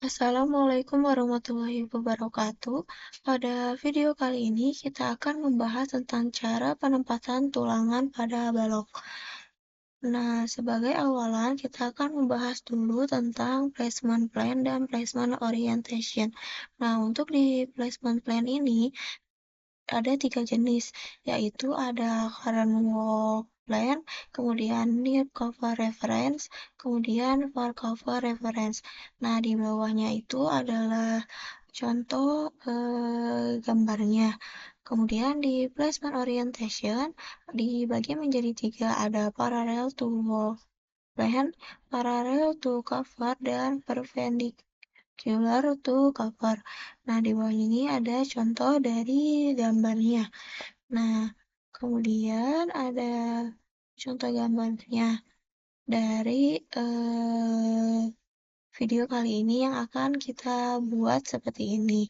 Assalamualaikum warahmatullahi wabarakatuh. Pada video kali ini kita akan membahas tentang cara penempatan tulangan pada balok. Nah, sebagai awalan kita akan membahas dulu tentang placement plan dan placement orientation. Nah, untuk di placement plan ini ada 3 jenis, yaitu ada current wall plan, kemudian near cover reference, kemudian far cover reference. Nah, di bawahnya itu adalah contoh gambarnya. Kemudian di placement orientation dibagi menjadi 3, ada parallel to wall plan, parallel to cover, dan perpendicular to cover. Nah, di bawah ini ada contoh dari gambarnya. Nah, kemudian ada contoh gambarnya dari video kali ini yang akan kita buat seperti ini.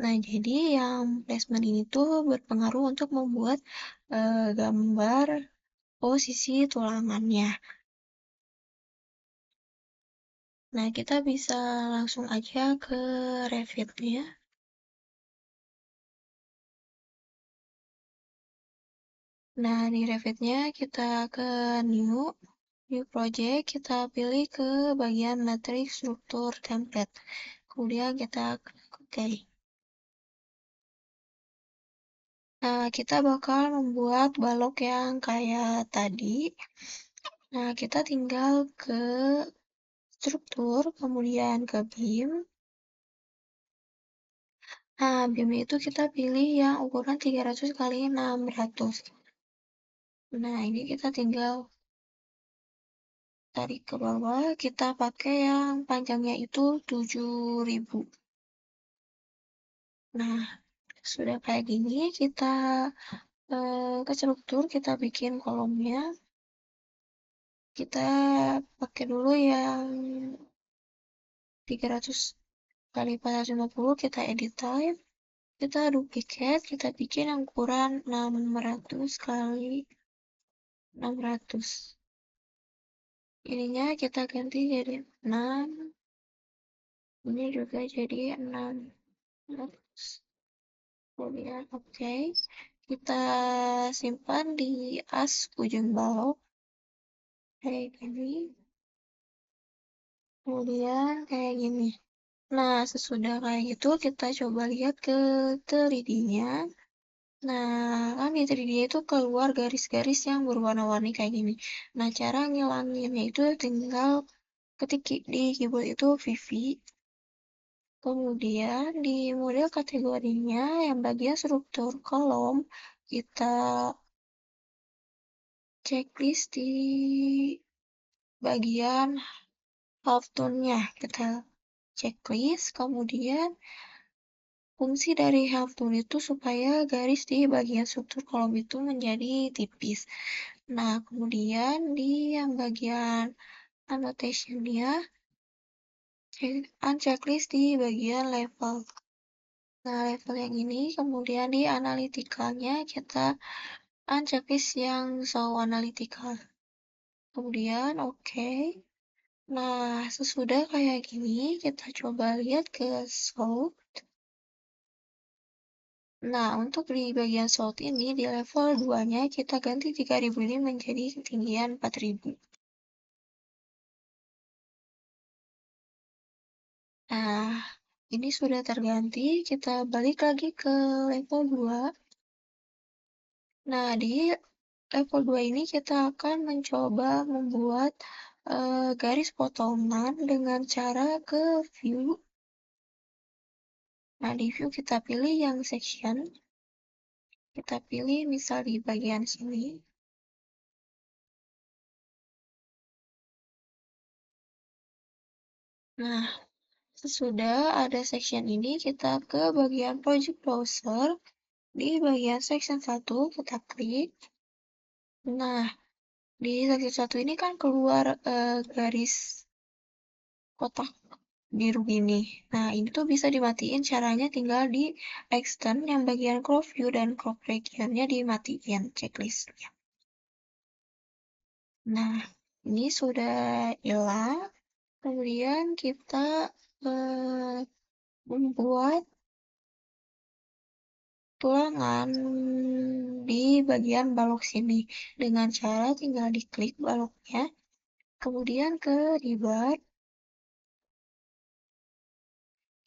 Nah, jadi yang placement ini tuh berpengaruh untuk membuat gambar posisi tulangannya. Nah, kita bisa langsung aja ke Revit-nya. Nah, di Revit-nya kita ke New Project, kita pilih ke bagian matrix struktur template. Kemudian kita klik OK. Nah, kita bakal membuat balok yang kayak tadi. Nah, kita tinggal ke struktur, kemudian ke beam. Nah, beam itu kita pilih yang ukuran 300 kali 600. Nah, ini kita tinggal tarik ke bawah, kita pakai yang panjangnya itu 7000. Nah, sudah kayak gini, kita ke struktur, kita bikin kolomnya. Kita pakai dulu yang 300 kali 450, kita edit type. Kita duplicate, kita bikin yang ukuran 600 kali 600. Ininya kita ganti jadi 6. Ini juga jadi 600. Kemudian oke. Kita simpan di as ujung balok. Kayak gini. Kemudian kayak gini. Nah, sesudah kayak gitu, kita coba lihat ke 3D-nya. Nah, kan di 3D itu keluar garis-garis yang berwarna-warni kayak gini. Nah, cara ngilanginnya itu tinggal ketik di keyboard itu VV. Kemudian di model kategorinya yang bagian struktur kolom, kita checklist di bagian half tone-nya. Kita checklist, kemudian fungsi dari half tone itu supaya garis di bagian struktur kolom itu menjadi tipis. Nah, kemudian di yang bagian annotation-nya, checklist di bagian level. Nah, level yang ini, kemudian di analytical-nya kita checklist yang show analytical. Kemudian, oke. Nah, sesudah kayak gini, kita coba lihat ke show. Nah, untuk di bagian shoot ini, di level 2-nya, kita ganti 3000 ini menjadi ketinggian 4000. Nah, ini sudah terganti, kita balik lagi ke level 2. Nah, di level 2 ini kita akan mencoba membuat garis potongan dengan cara ke view. Nah, di view kita pilih yang section. Kita pilih misal di bagian sini. Nah, sesudah ada section ini, kita ke bagian project browser. Di bagian section 1, kita klik. Nah, di section 1 ini kan keluar garis kotak biru gini. Nah, ini tuh bisa dimatiin, caranya tinggal di extend yang bagian crop view dan crop region-nya dimatiin checklist-nya. Nah, ini sudah hilang. Kemudian kita eh, membuat tulangan di bagian balok sini dengan cara tinggal diklik baloknya, kemudian ke ribbon,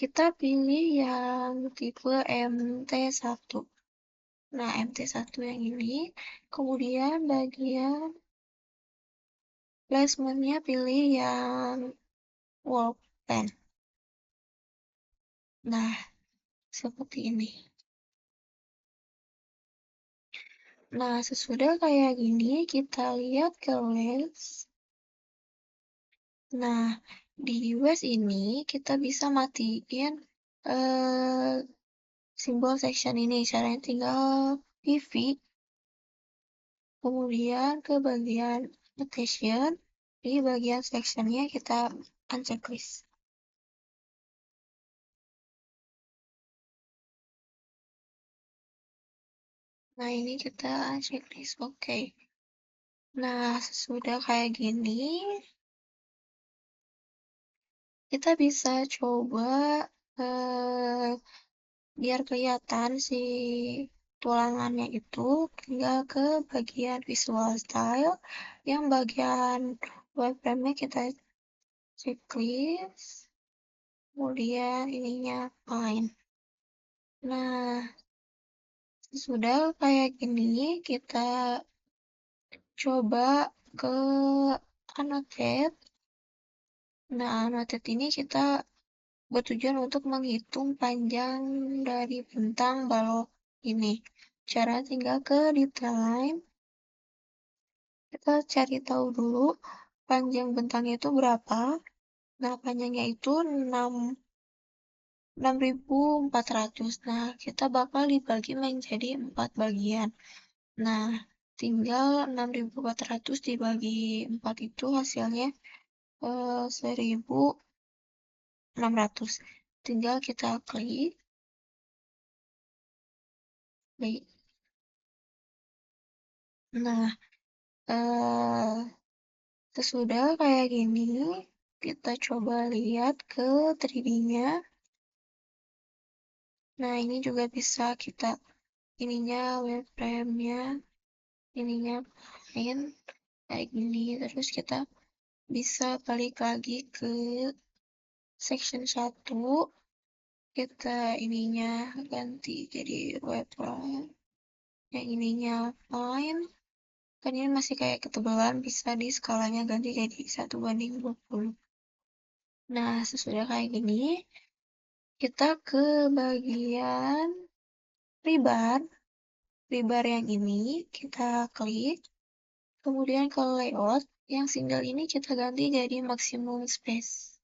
kita pilih yang tipe MT1. Nah, MT1 yang ini, kemudian bagian placementnya pilih yang wall pen. Nah, seperti ini. Nah, sesudah kayak gini, kita lihat ke list. Nah, di US ini kita bisa matiin eh, simbol section ini. Caranya tinggal PV, kemudian ke bagian annotation, di bagian sectionnya kita unchecklist. Nah, ini kita unchecklist, oke. Nah, sesudah kayak gini, kita bisa coba eh, biar kelihatan si tulangannya itu tinggal ke bagian visual style yang bagian wireframe-nya kita checklist, kemudian ininya fine. Nah, sudah kayak gini, kita coba ke annotate. Nah, annotate ini kita bertujuan untuk menghitung panjang dari bentang balok ini. Cara tinggal ke detail line, kita cari tahu dulu panjang bentangnya itu berapa. Nah, panjangnya itu 6.400. Nah, kita bakal dibagi menjadi 4 bagian. Nah, tinggal 6.400 dibagi 4 itu hasilnya 1.600. Tinggal kita klik. Nah, eh, sesudah kayak gini, kita coba lihat ke 3D-nya. Nah, ini juga bisa kita ininya wireframe-nya, ininya print kayak gini. Terus kita bisa balik lagi ke section 1. Kita ininya ganti jadi wireframe. Yang ininya fine. Kan ini masih kayak ketebalan, bisa di skalanya ganti jadi 1:20. Nah, sesudah kayak gini, kita ke bagian rebar. Rebar yang ini kita klik, kemudian ke layout, yang single ini kita ganti jadi maximum space.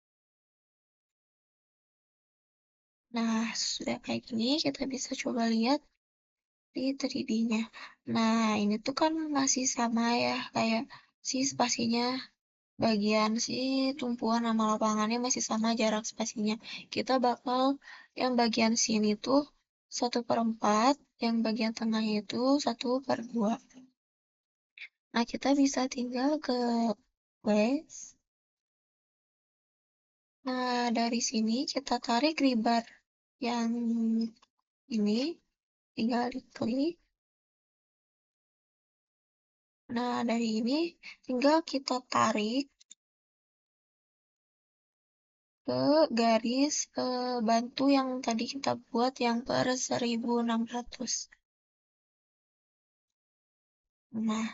Nah, sudah kayak gini, kita bisa coba lihat di 3D-nya. Nah, ini tuh kan masih sama ya, kayak si spasinya, bagian si tumpuan sama lapangannya masih sama jarak spasinya. Kita bakal yang bagian sini tuh 1/4, yang bagian tengahnya itu 1/2. Nah, kita bisa tinggal ke place. Nah, dari sini kita tarik rebar yang ini, tinggal diklik. Nah, dari ini tinggal kita tarik ke garis bantu yang tadi kita buat yang per 1.600. Nah,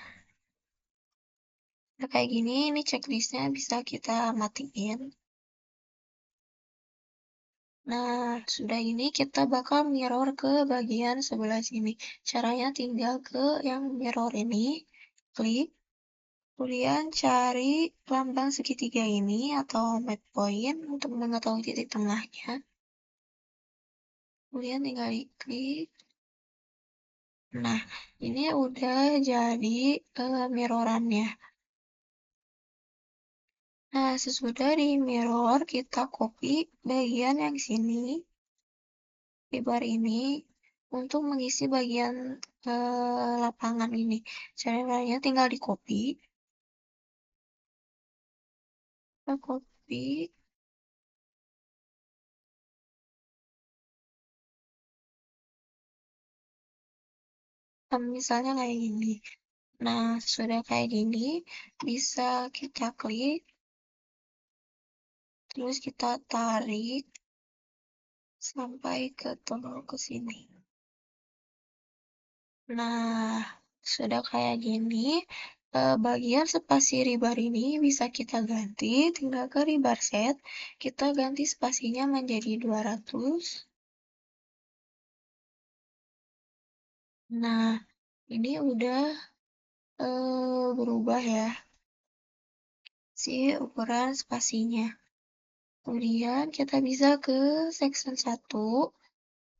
kayak gini, ini checklistnya bisa kita matiin. Nah, sudah ini kita bakal mirror ke bagian sebelah sini. Caranya tinggal ke yang mirror ini, klik, kemudian cari lambang segitiga ini atau midpoint untuk mengetahui titik tengahnya. Kemudian tinggal diklik. Nah, ini udah jadi mirrorannya. Nah, sesudah di mirror, kita copy bagian yang sini, di bar ini, untuk mengisi bagian lapangan ini. Caranya tinggal di copy. Kita copy. Misalnya kayak gini. Nah, sudah kayak gini, bisa kita klik, terus kita tarik sampai ke sini. Nah, sudah kayak gini, bagian spasi ribar ini bisa kita ganti, tinggal ke ribar set, kita ganti spasinya menjadi 200. Nah, ini udah berubah ya, si ukuran spasinya. Kemudian kita bisa ke section 1.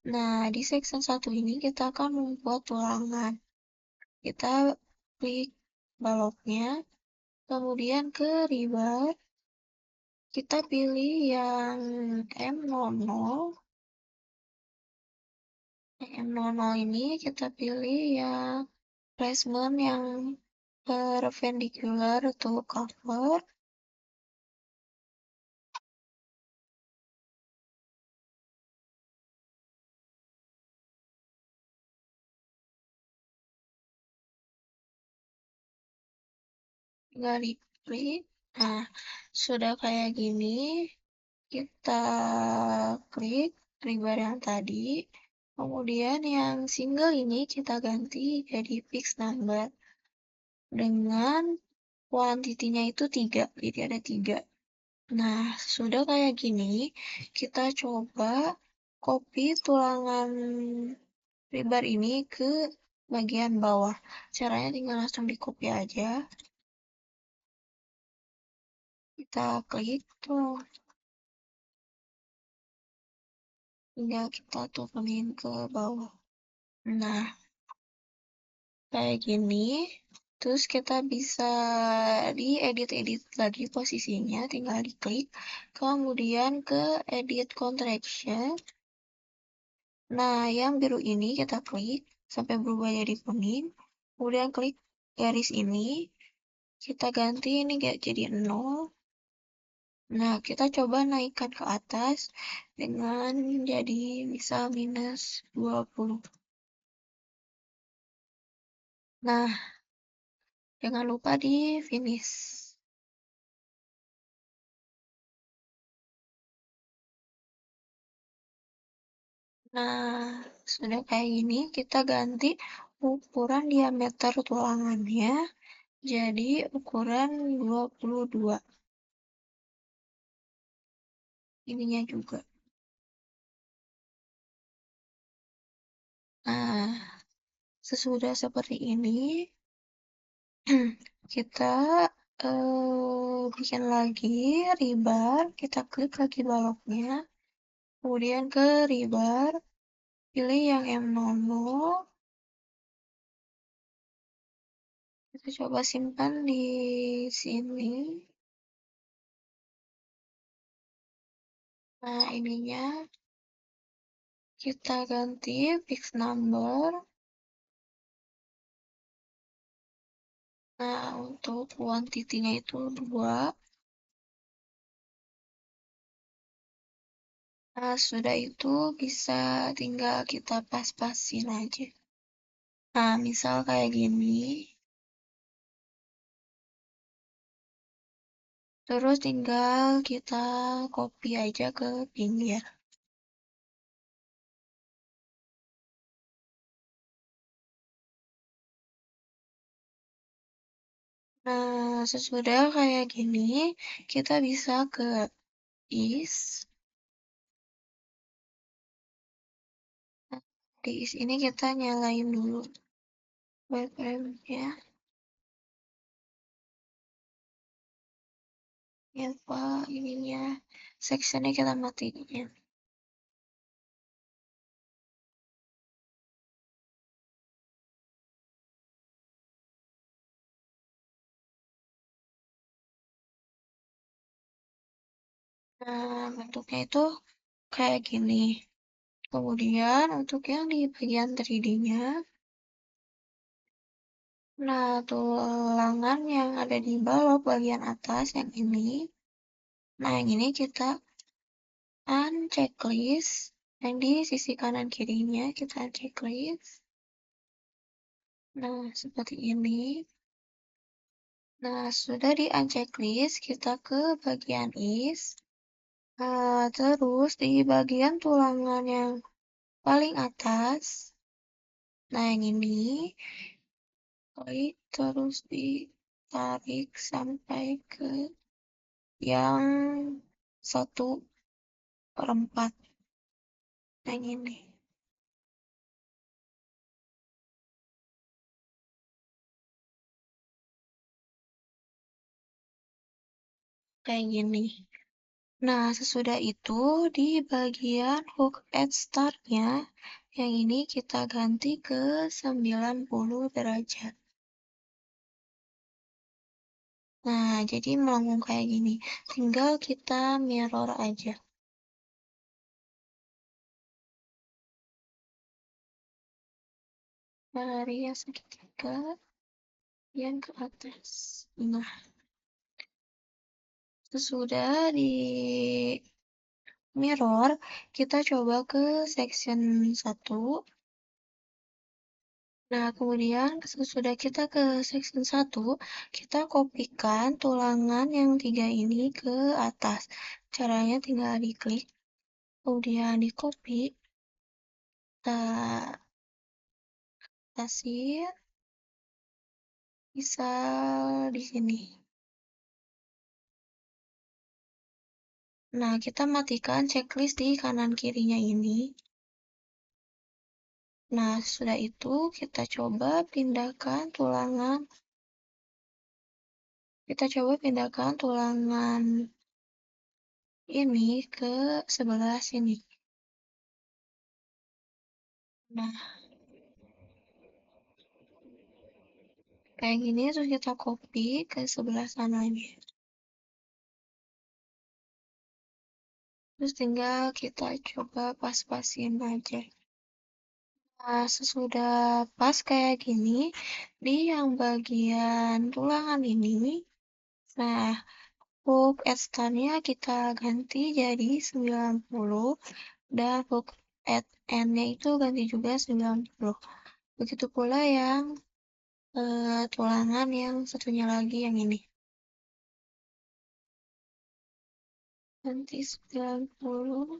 Nah, di section 1 ini kita akan membuat tulangan. Kita klik baloknya, kemudian ke ribar, kita pilih yang M00. M00 ini kita pilih yang placement yang perpendicular to cover. Tinggal diklik. Nah, sudah kayak gini, kita klik ribar yang tadi. Kemudian yang single ini kita ganti jadi fixed number. Dengan kuantitinya itu 3, jadi ada 3. Nah, sudah kayak gini, kita coba copy tulangan ribar ini ke bagian bawah. Caranya tinggal langsung di copy aja. Kita klik tuh, tinggal kita turunin ke bawah. Nah, kayak gini. Terus kita bisa diedit-edit lagi posisinya, tinggal diklik. Kemudian ke edit contraction. Nah, yang biru ini kita klik sampai berubah jadi kuning. Kemudian klik garis ini. Kita ganti ini gak jadi 0. Nah, kita coba naikkan ke atas dengan jadi bisa minus 20. Nah, jangan lupa di finish. Nah, sudah kayak gini, kita ganti ukuran diameter tulangannya jadi ukuran 22. Ininya juga. Nah, sesudah seperti ini, kita bikin lagi ribar, kita klik lagi baloknya, kemudian ke ribar, pilih yang M00, kita coba simpan di sini. Nah, ininya kita ganti fix number. Nah, untuk kuantitinya itu 2. Nah, sudah itu bisa tinggal kita pas-pasin aja. Nah, misal kayak gini. Terus tinggal kita copy aja ke pinggir. Nah, sesudah kayak gini, kita bisa ke is. Nah, di is ini kita nyalain dulu webcam-nya. Ya, Pak, ininya. Sectionnya kita matiin. Nah, bentuknya itu kayak gini. Kemudian untuk yang di bagian 3D-nya, nah tulangan yang ada di bawah bagian atas yang ini, nah yang ini kita unchecklist, yang di sisi kanan kirinya kita unchecklist. Nah, seperti ini. Nah, sudah di unchecklist, kita ke bagian is. Terus di bagian tulangan yang paling atas, nah yang ini, klik terus ditarik sampai ke yang 1/4. Nah, yang ini. Kayak gini. Nah, sesudah itu di bagian hook at start-nya, yang ini kita ganti ke 90 derajat. Nah, jadi melengkung kayak gini. Tinggal kita mirror aja. Dari yang segitiga, yang ke atas. Nah, sesudah di mirror, kita coba ke section 1. Nah, kemudian sesudah kita ke section 1, kita kopikan tulangan yang 3 ini ke atas. Caranya tinggal diklik, kemudian di copy, kita kasih bisa di sini. Nah, kita matikan checklist di kanan kirinya ini. Nah, sudah itu kita coba pindahkan tulangan. Kita coba pindahkan tulangan ini ke sebelah sini. Nah, kayak gini terus kita copy ke sebelah sananya. Terus tinggal kita coba pas-pasin aja. Nah, sesudah pas kayak gini, di yang bagian tulangan ini, nah, hook at start-nya kita ganti jadi 90, dan hook at end-nya itu ganti juga 90. Begitu pula yang tulangan yang satunya lagi yang ini. Ganti 90.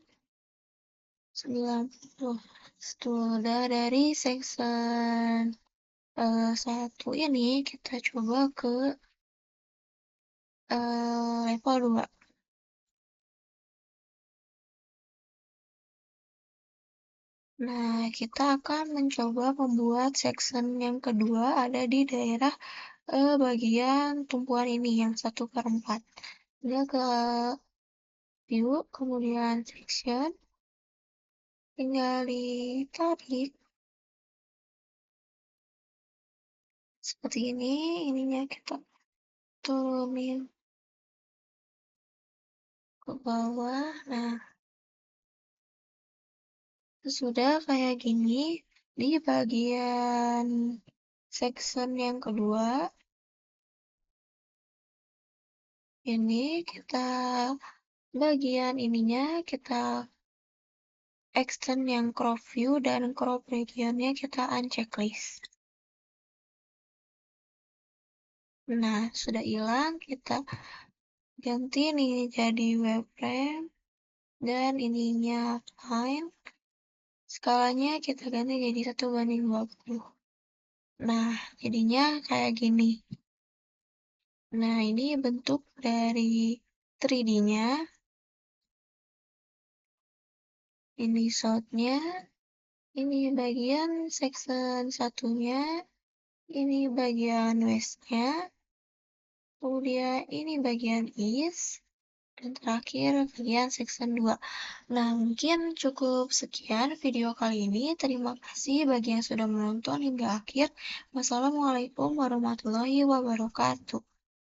Sudah dari section 1 ini kita coba ke level 2. Nah, kita akan mencoba membuat section yang kedua ada di daerah bagian tumpuan ini yang 1/4. Dia ke view, kemudian section, tinggal ditarik seperti ini, ininya kita turunin ke bawah. Nah, sesudah kayak gini, di bagian section yang kedua, ini kita bagian ininya kita extend yang crop view dan crop regionnya kita unchecklist. Nah, sudah hilang, kita ganti nih jadi wireframe dan ininya fine. Skalanya kita ganti jadi 1/20. Nah, jadinya kayak gini. Nah, ini bentuk dari 3D-nya. Ini shot-nya. Ini bagian section satunya. Ini bagian waist-nya. Kemudian ini bagian is. Dan terakhir bagian section 2. Nah, mungkin cukup sekian video kali ini. Terima kasih bagi yang sudah menonton hingga akhir. Wassalamualaikum warahmatullahi wabarakatuh.